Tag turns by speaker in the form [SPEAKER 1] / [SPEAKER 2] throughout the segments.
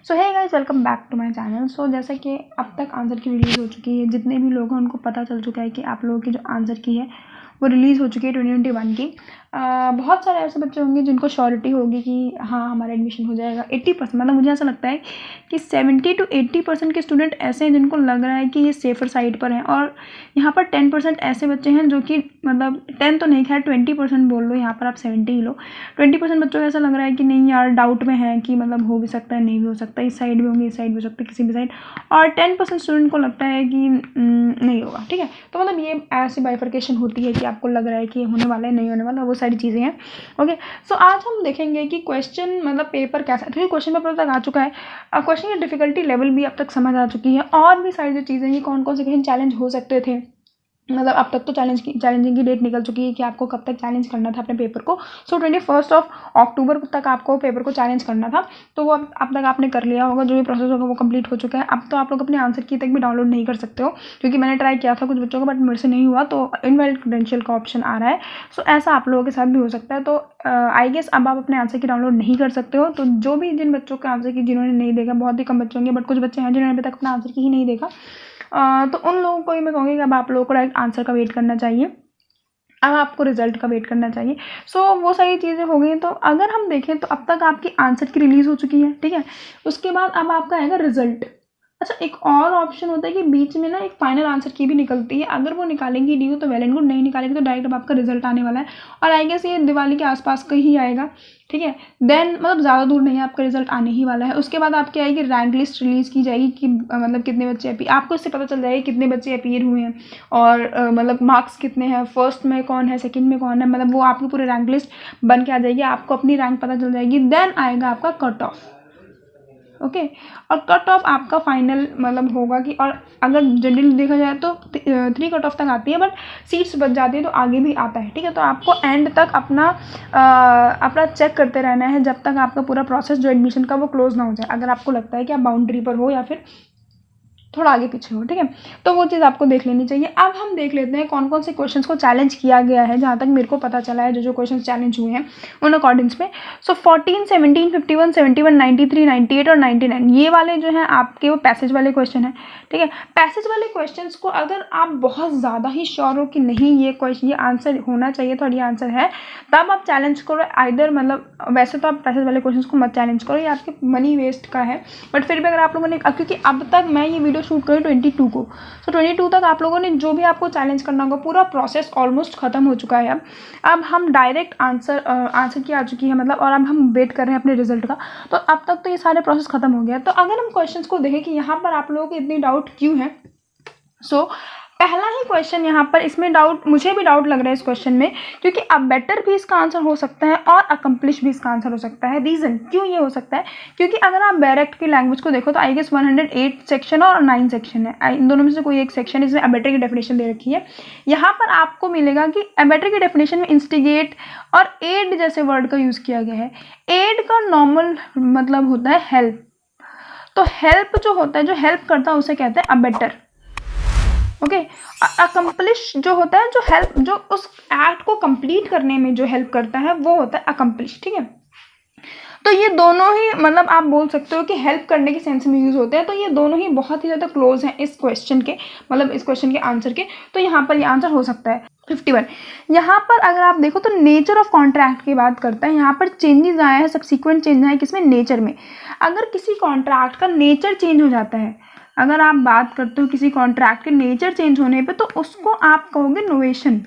[SPEAKER 1] So hey guys, welcome back to my channel. So जैसा कि अब तक आंसर की रिलीज़ हो चुकी है, जितने भी लोग हैं उनको पता चल चुका है कि आप लोगों की जो आंसर की है वो रिलीज़ हो चुकी है 2021 की। बहुत सारे ऐसे बच्चे होंगे जिनको श्योरिटी होगी कि हाँ हमारा एडमिशन हो जाएगा। 80% मतलब मुझे ऐसा लगता है कि 70 to 80% के स्टूडेंट ऐसे हैं जिनको लग रहा है कि ये सेफ़र साइड पर हैं, और यहाँ पर 10% ऐसे बच्चे हैं जो कि मतलब 10 तो नहीं, खैर 20% बोल लो, यहाँ पर आप 70 ही लो। 20% बच्चों को ऐसा लग रहा है कि नहीं यार, डाउट में है कि मतलब हो भी सकता है, नहीं भी हो सकता, इस साइड भी होंगे, इस साइड भी हो सकता है, किसी भी साइड। और 10% स्टूडेंट को लगता है कि नहीं होगा। ठीक है, तो मतलब ये ऐसी बाइफर्केशन होती है कि आपको लग रहा है कि होने वाला है, नहीं होने वाला, वो सारी चीज़ें हैं। ओके, सो आज हम देखेंगे कि क्वेश्चन मतलब पेपर कैसा है। तो ये क्वेश्चन पेपर तक आ चुका है, क्वेश्चन की डिफिकल्टी लेवल भी अब तक समझ आ चुकी है, और भी सारी जो चीज़ें हैं, कौन कौन से क्वेश्चन चैलेंज हो सकते थे। मतलब अब तक तो चैलेंजिंग की डेट निकल चुकी है कि आपको कब तक चैलेंज करना था अपने पेपर को। सो 21 अक्टूबर तक आपको पेपर को चैलेंज करना था, तो वो अब तक आपने कर लिया होगा। जो भी प्रोसेस होगा वो कंप्लीट हो चुका है। अब तो आप लोग अपने आंसर की तक भी डाउनलोड नहीं कर सकते हो, क्योंकि मैंने ट्राई किया था कुछ बच्चों को, बट मेरे से नहीं हुआ, तो इनवैलिड क्रेडेंशियल का ऑप्शन आ रहा है। सो ऐसा आप लोगों के साथ भी हो सकता है। तो आई गेस अब आप अपने आंसर की डाउनलोड नहीं कर सकते हो। तो जो भी जिन बच्चों के आंसर की जिन्होंने नहीं देखा, बहुत ही कम बच्चे होंगे, बट कुछ बच्चे हैं जिन्होंने अभी तक अपना आंसर की ही नहीं देखा, तो उन लोगों को ही मैं कहूँगी कि अब आप लोगों को डायरेक्ट आंसर का वेट करना चाहिए, अब आपको रिजल्ट का वेट करना चाहिए। सो वो सारी चीज़ें हो गई। तो अगर हम देखें तो अब तक आपकी आंसर की रिलीज़ हो चुकी है, ठीक है। उसके बाद अब आपका आएगा रिजल्ट। अच्छा, एक और ऑप्शन होता है कि बीच में ना एक फाइनल आंसर की भी निकलती है। अगर वो निकालेंगी डी तो वेल एंड गुड, नहीं निकालेंगे तो डायरेक्ट अब आपका रिजल्ट आने वाला है, और आई गेस ये दिवाली के आसपास का ही आएगा। ठीक है, देन मतलब ज़्यादा दूर नहीं है, आपका रिजल्ट आने ही वाला है। उसके बाद आपकी आएगी रैंक लिस्ट रिलीज़ की जाएगी कि मतलब कितने बच्चे आपको इससे पता चल जाएगा कितने बच्चे अपीयर हुए हैं, और मतलब मार्क्स कितने हैं, फर्स्ट में कौन है, सेकंड में कौन है, मतलब वो आपकी पूरी रैंक लिस्ट बन के आ जाएगी, आपको अपनी रैंक पता चल जाएगी। देन आएगा आपका कट ऑफ। ओके, और कट ऑफ आपका फाइनल मतलब होगा कि, और अगर जनरली देखा जाए तो 3 कट ऑफ तक आती है, बट सीट्स बच जाती है तो आगे भी आता है। ठीक है, तो आपको एंड तक अपना चेक करते रहना है जब तक आपका पूरा प्रोसेस जो एडमिशन का वो क्लोज ना हो जाए। अगर आपको लगता है कि आप बाउंड्री पर हो या फिर थोड़ा आगे पीछे हो, ठीक है, तो वो चीज़ आपको देख लेनी चाहिए। अब हम देख लेते हैं कौन कौन से क्वेश्चंस को चैलेंज किया गया है, जहाँ तक मेरे को पता चला है जो क्वेश्चंस चैलेंज हुए हैं उन अकॉर्डिंग्स में। सो 14, 17, 51, 71, 93, 98 और 99 ये वाले जो हैं आपके वो पैसेज वाले क्वेश्चन हैं। ठीक है, पैसेज वाले क्वेश्चंस को अगर आप बहुत ज़्यादा ही श्योर हो कि नहीं ये आंसर होना चाहिए तो ये आंसर है, तब आप चैलेंज करो। आइदर मतलब वैसे तो आप पैसेज वाले क्वेश्चंस को मत चैलेंज करो, ये आपके मनी वेस्ट का है, बट फिर भी अगर आप लोगों ने, क्योंकि अब तक मैं ये वीडियो शूट करी 22 को, तो 22 तक आप लोगों ने जो भी आपको चैलेंज करना होगा पूरा प्रोसेस ऑलमोस्ट खत्म हो चुका है। अब हम डायरेक्ट आंसर की आ चुकी है मतलब, और अब हम वेट कर रहे हैं अपने रिजल्ट का। तो अब तक तो ये सारे प्रोसेस खत्म हो गया। तो अगर हम क्वेश्चंस को देखें कि यहाँ पर आप लोगों को इतनी डाउट क्यों है, सो पहला ही क्वेश्चन यहाँ पर, इसमें डाउट, मुझे भी डाउट लग रहा है इस क्वेश्चन में, क्योंकि अब बेटर भी इसका आंसर हो सकता है और अकम्प्लिश भी इसका आंसर हो सकता है। रीज़न क्यों ये हो सकता है, क्योंकि अगर आप डायरेक्ट की लैंग्वेज को देखो तो आई गेस 108 सेक्शन और 9 सेक्शन है, इन दोनों में से कोई एक सेक्शन इसमें अबेटर की डेफिनेशन दे रखी है। यहाँ पर आपको मिलेगा कि अबेटर की डेफिनेशन में इंस्टिगेट और एड जैसे वर्ड का यूज़ किया गया है। एड का नॉर्मल मतलब होता है हेल्प, तो हेल्प जो होता है, जो हेल्प करता है उसे कहते हैं अबेटर। ओके, अकम्प्लिश जो होता है, जो हेल्प, जो उस एक्ट को कंप्लीट करने में जो हेल्प करता है वो होता है अकम्प्लिश। ठीक है, तो ये दोनों ही मतलब आप बोल सकते हो कि हेल्प करने के सेंस में यूज़ होते हैं। तो ये दोनों ही बहुत ही ज़्यादा क्लोज हैं इस क्वेश्चन के, मतलब इस क्वेश्चन के आंसर के। तो यहाँ पर ये आंसर हो सकता है 51। यहाँ पर अगर आप देखो तो नेचर ऑफ कॉन्ट्रैक्ट की बात करता है। यहाँ पर चेंजेस आया है, सब्सिक्वेंट चेंज आया किसमें, नेचर में। अगर किसी कॉन्ट्रैक्ट का नेचर चेंज हो जाता है, अगर आप बात करते हो किसी कॉन्ट्रैक्ट के नेचर चेंज होने पे, तो उसको आप कहोगे नोवेशन।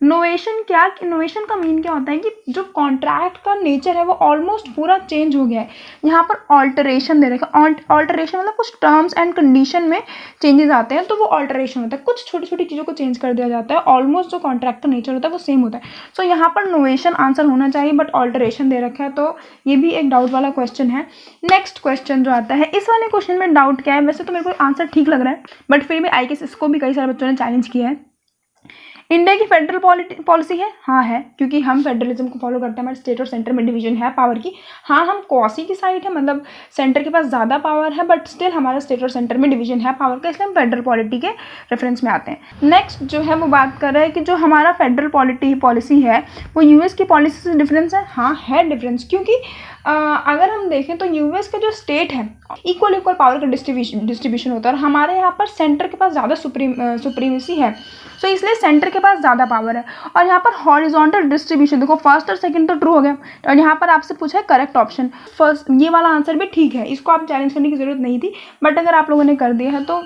[SPEAKER 1] नोवेशन क्या, नोवेशन का मीन क्या होता है कि जो कॉन्ट्रैक्ट का नेचर है वो ऑलमोस्ट पूरा चेंज हो गया है। यहाँ पर ऑल्टरेशन दे रखा है। ऑल्टरेशन मतलब कुछ टर्म्स एंड कंडीशन में चेंजेस आते हैं, तो वो ऑल्टरेशन होता है। कुछ छोटी छोटी चीज़ों को चेंज कर दिया जाता है, ऑलमोस्ट जो कॉन्ट्रैक्ट का नेचर होता है वो सेम होता है। सो यहाँ पर नोवेशन आंसर होना चाहिए, बट ऑल्टरेशन दे रखा है, तो ये भी एक डाउट वाला क्वेश्चन है। नेक्स्ट क्वेश्चन जो आता है, इस वाले क्वेश्चन में डाउट क्या है, वैसे तो मेरे को आंसर ठीक लग रहा है, बट फिर भी आई गेस इसको भी कई सारे बच्चों ने चैलेंज किया है। इंडिया की फेडरल पॉलिसी है, हाँ है, क्योंकि हम फेडरलिज्म को फॉलो करते हैं। हमारे स्टेट और सेंटर में डिवीजन है पावर की। हाँ, हम क्वासी की साइड है, मतलब सेंटर के पास ज़्यादा पावर है, बट स्टिल हमारा स्टेट और सेंटर में डिवीजन है पावर का, इसलिए हम फेडरल पॉलिटी के रेफरेंस में आते हैं। नेक्स्ट जो है वो बात कर रहे हैं कि जो हमारा फेडरल पॉलिसी है वो यूएस की पॉलिसी से डिफरेंस है। हाँ है डिफरेंस, क्योंकि अगर हम देखें तो यूएस का जो स्टेट है इक्वल पावर का डिस्ट्रीब्यूशन होता है और हमारे यहाँ पर सेंटर के पास ज़्यादा सुप्रीमेसी है। सो इसलिए सेंटर के पास ज़्यादा पावर है। और यहाँ पर हॉरिजॉन्टल डिस्ट्रीब्यूशन, देखो फर्स्ट और सेकंड तो ट्रू हो गया और यहाँ पर आपसे पूछा है करेक्ट ऑप्शन। फर्स्ट ये वाला आंसर भी ठीक है, इसको आप चैलेंज करने की ज़रूरत नहीं थी, बट अगर आप लोगों ने कर दिया है तो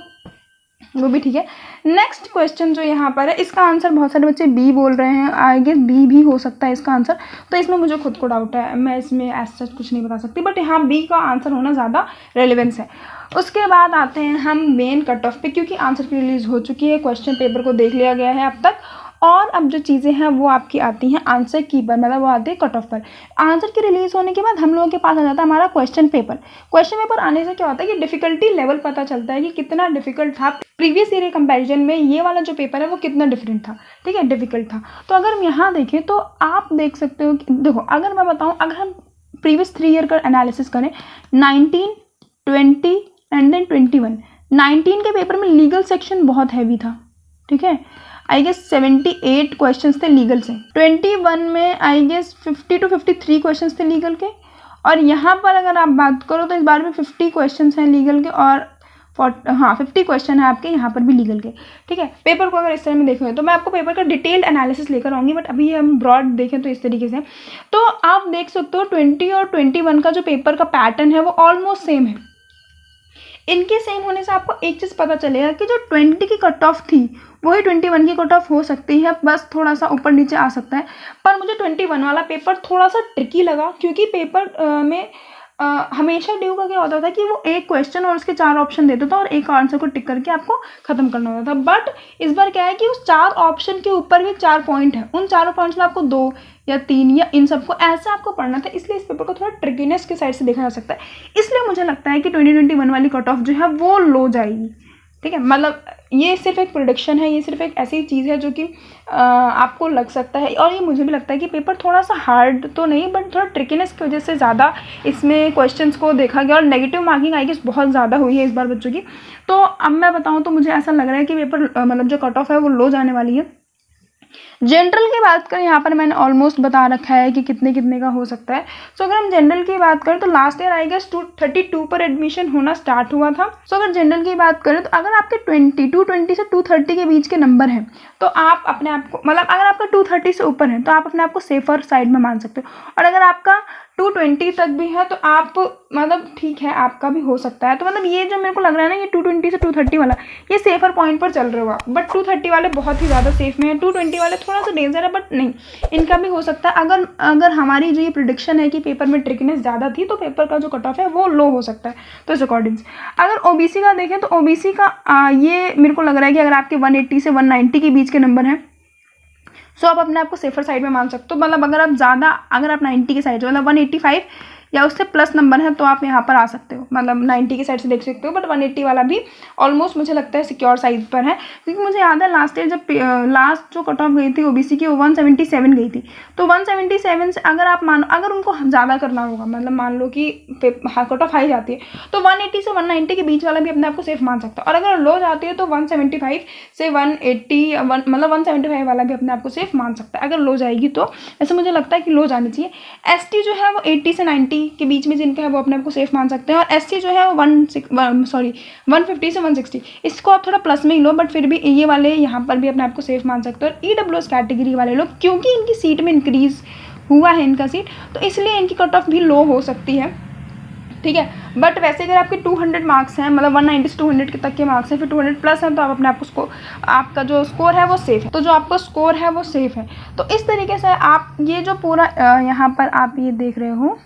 [SPEAKER 1] वो भी ठीक है। नेक्स्ट क्वेश्चन जो यहाँ पर है, इसका आंसर बहुत सारे बच्चे बी बोल रहे हैं, आई गेस बी भी हो सकता है इसका आंसर, तो इसमें मुझे खुद को डाउट है, मैं इसमें ऐसा कुछ नहीं बता सकती, बट यहाँ बी का आंसर होना ज़्यादा रेलिवेंस है। उसके बाद आते हैं हम मेन कट ऑफ पे, क्योंकि आंसर की रिलीज हो चुकी है, क्वेश्चन पेपर को देख लिया गया है अब तक, और अब जो चीज़ें हैं वो आपकी आती हैं आंसर की पर, मतलब वो आती है कट ऑफ पर। आंसर की रिलीज होने के बाद हम लोगों के पास आ जाता है हमारा क्वेश्चन पेपर। क्वेश्चन पेपर आने से क्या होता है कि डिफिकल्टी लेवल पता चलता है कि कितना डिफिकल्ट था प्रीवियस ईयर के कंपैरिजन में, ये वाला जो पेपर है वो कितना डिफरेंट था, ठीक है, डिफिकल्ट था। तो अगर हम यहाँ देखें तो आप देख सकते हो कि देखो, अगर मैं बताऊँ, अगर हम प्रीवियस 3 ईयर का एनालिसिस करें, 19, 20 एंड देन 21, 19 के पेपर में लीगल सेक्शन बहुत हैवी था, ठीक है, आई गेस 78 क्वेश्चंस थे लीगल से। 21 में आई गेस 50 to 53 क्वेश्चंस थे लीगल के, और यहाँ पर अगर आप बात करो तो इस बार में 50 क्वेश्चंस हैं लीगल के, और 50 क्वेश्चन है आपके यहाँ पर भी लीगल के, ठीक है। पेपर को अगर इस तरह में देखें तो मैं आपको पेपर का डिटेल्ड एनालिसिस लेकर आऊँगी, बट अभी हम ब्रॉड देखें तो इस तरीके से, तो आप देख सकते हो 20 और 21 का जो पेपर का पैटर्न है वो ऑलमोस्ट सेम है। इनके सेम होने से आपको एक चीज़ पता चलेगा कि जो 20 की कट ऑफ थी वही 21 की कट ऑफ हो सकती है, बस थोड़ा सा ऊपर नीचे आ सकता है। पर मुझे 21 वाला पेपर थोड़ा सा ट्रिकी लगा, क्योंकि पेपर में हमेशा ड्यू का क्या होता था कि वो एक क्वेश्चन और उसके 4 ऑप्शन देता था और एक आंसर को टिक करके आपको खत्म करना होता था। बट इस बार क्या है कि उस 4 ऑप्शन के ऊपर भी 4 पॉइंट है, उन 4 पॉइंट्स में आपको 2 या 3 या इन सबको ऐसा आपको पढ़ना था, इसलिए इस पेपर को थोड़ा ट्रिकीनेस के साइड से देखा जा सकता है। इसलिए मुझे लगता है कि 2021 वाली कट ऑफ जो है वो लो जाएगी, ठीक है। मतलब ये सिर्फ एक प्रोडिक्शन है, ये सिर्फ एक ऐसी चीज़ है जो कि आपको लग सकता है, और ये मुझे भी लगता है कि पेपर थोड़ा सा हार्ड तो नहीं, बट थोड़ा ट्रिकीनेस की वजह से ज़्यादा इसमें क्वेश्चंस को देखा गया, और नेगेटिव मार्किंग आई गेस बहुत ज़्यादा हुई है इस बार बच्चों की। तो अब मैं बताऊँ तो मुझे ऐसा लग रहा है कि पेपर मतलब जो कट ऑफ है वो लो जाने वाली है। जनरल की बात करें, यहाँ पर मैंने ऑलमोस्ट बता रखा है कि कितने कितने का हो सकता है। सो अगर हम जनरल की बात करें तो लास्ट ईयर आई गेस 232 पर एडमिशन होना स्टार्ट हुआ था। सो अगर जनरल की बात करें तो अगर आपके 220 से 230 के बीच के नंबर हैं तो आप अपने आप को, मतलब अगर आपका 230 से ऊपर है तो आप अपने आप को सेफर साइड में मान सकते हो, और अगर आपका 220 तक भी है तो आप मतलब ठीक है, आपका भी हो सकता है। तो मतलब ये जो मेरे को लग रहा है ना, ये 220 से 230 वाला ये सेफर पॉइंट पर चल रहे हो आप, बट 230 वाले बहुत ही ज़्यादा सेफ में है, 220 वाले थोड़ा सा डेंजर है, बट नहीं, इनका भी हो सकता है। अगर हमारी जो ये प्रिडिक्शन है कि पेपर में ट्रिकनेस ज़्यादा थी तो पेपर का जो कट ऑफ है वो लो हो सकता है। तो इस अकॉर्डिंग अगर ओबीसी का देखें तो ओबीसी का ये मेरे को लग रहा है कि अगर आपके 180 से 190 के बीच के नंबर हैं सो आप अपने आप को सेफर साइड में मान सकते हो। मतलब अगर आप 90 की साइड, मतलब 185 या उससे प्लस नंबर है तो आप यहाँ पर आ सकते हो, मतलब 90 की साइड से देख सकते हो, बट 180 वाला भी ऑलमोस्ट मुझे लगता है सिक्योर साइड पर है, क्योंकि मुझे याद है लास्ट ईयर जब लास्ट जो कट ऑफ गई थी ओबीसी की वो 177 गई थी। तो 177 से अगर आप मानो, अगर उनको ज़्यादा करना होगा, मतलब मान लो कि कट ऑफ हाई जाती है तो 180 से 190 के बीच वाला भी अपने आप को सेफ मान सकता है, और अगर लो जाती है तो 175 से 180 मतलब 175 वाला भी अपने आप को सेफ मान सकता है अगर लो जाएगी तो। ऐसे मुझे लगता है कि लो जानी चाहिए। एसटी जो है वो 80 से 90 के बीच में जिनका है वो अपने आप को सेफ मान सकते हैं, और एससी जो है वो 150 से 160, इसको आप थोड़ा प्लस में ही लो, बट फिर भी ये वाले यहाँ पर भी अपने आप को सेफ मान सकते हो। और ईडब्ल्यूएस कैटेगरी वाले लोग, क्योंकि इनकी सीट में इंक्रीज हुआ है इनका सीट, तो इसलिए इनकी कट ऑफ भी लो हो सकती है, ठीक है। बट वैसे अगर आपके 200 मार्क्स हैं, मतलब 190 से 200 के तक के मार्क्स हैं, फिर 200 प्लस हैं, तो आप अपने आप को आपका जो स्कोर है वो सेफ है, तो जो आपका स्कोर है वो सेफ है। तो इस तरीके से आप ये जो पूरा यहाँ पर आप ये देख रहे हो,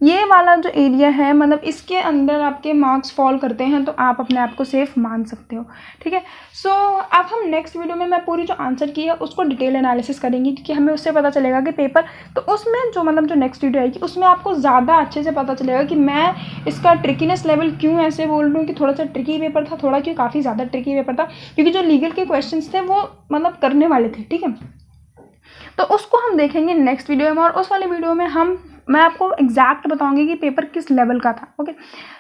[SPEAKER 1] ये वाला जो एरिया है, मतलब इसके अंदर आपके मार्क्स फॉल करते हैं तो आप अपने आप को सेफ मान सकते हो, ठीक है। सो अब हम नेक्स्ट वीडियो में मैं पूरी जो आंसर की है उसको डिटेल एनालिसिस करेंगे, क्योंकि हमें उससे पता चलेगा कि पेपर, तो उसमें जो मतलब जो नेक्स्ट वीडियो आएगी उसमें आपको ज़्यादा अच्छे से पता चलेगा कि मैं इसका ट्रिकीनेस लेवल क्यों ऐसे बोल रही हूँ कि थोड़ा सा ट्रिकी पेपर था, थोड़ा क्यों काफ़ी ज़्यादा ट्रिकी पेपर था, क्योंकि जो लीगल के क्वेश्चन थे वो मतलब करने वाले थे, ठीक है। तो उसको हम देखेंगे नेक्स्ट वीडियो में, और उस वाले वीडियो में हम मैं आपको एग्जैक्ट बताऊंगी कि पेपर किस लेवल का था। ओके,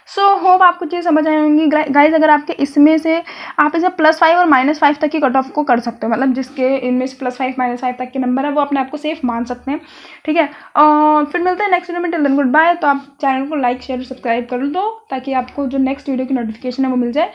[SPEAKER 1] सो होप आपको चीज़ समझ आई होंगी गाइज। अगर आपके इसमें से आप इसे +5 और -5 तक की कट ऑफ को कर सकते हो, मतलब जिसके इनमें से +5 -5 तक के नंबर है वो अपने आप को सेफ मान सकते हैं, ठीक है। फिर मिलते हैं नेक्स्ट वीडियो में, टिल देन गुड बाय। तो आप चैनल को लाइक शेयर सब्सक्राइब कर दो ताकि आपको जो नेक्स्ट वीडियो की नोटिफिकेशन है वो मिल जाए।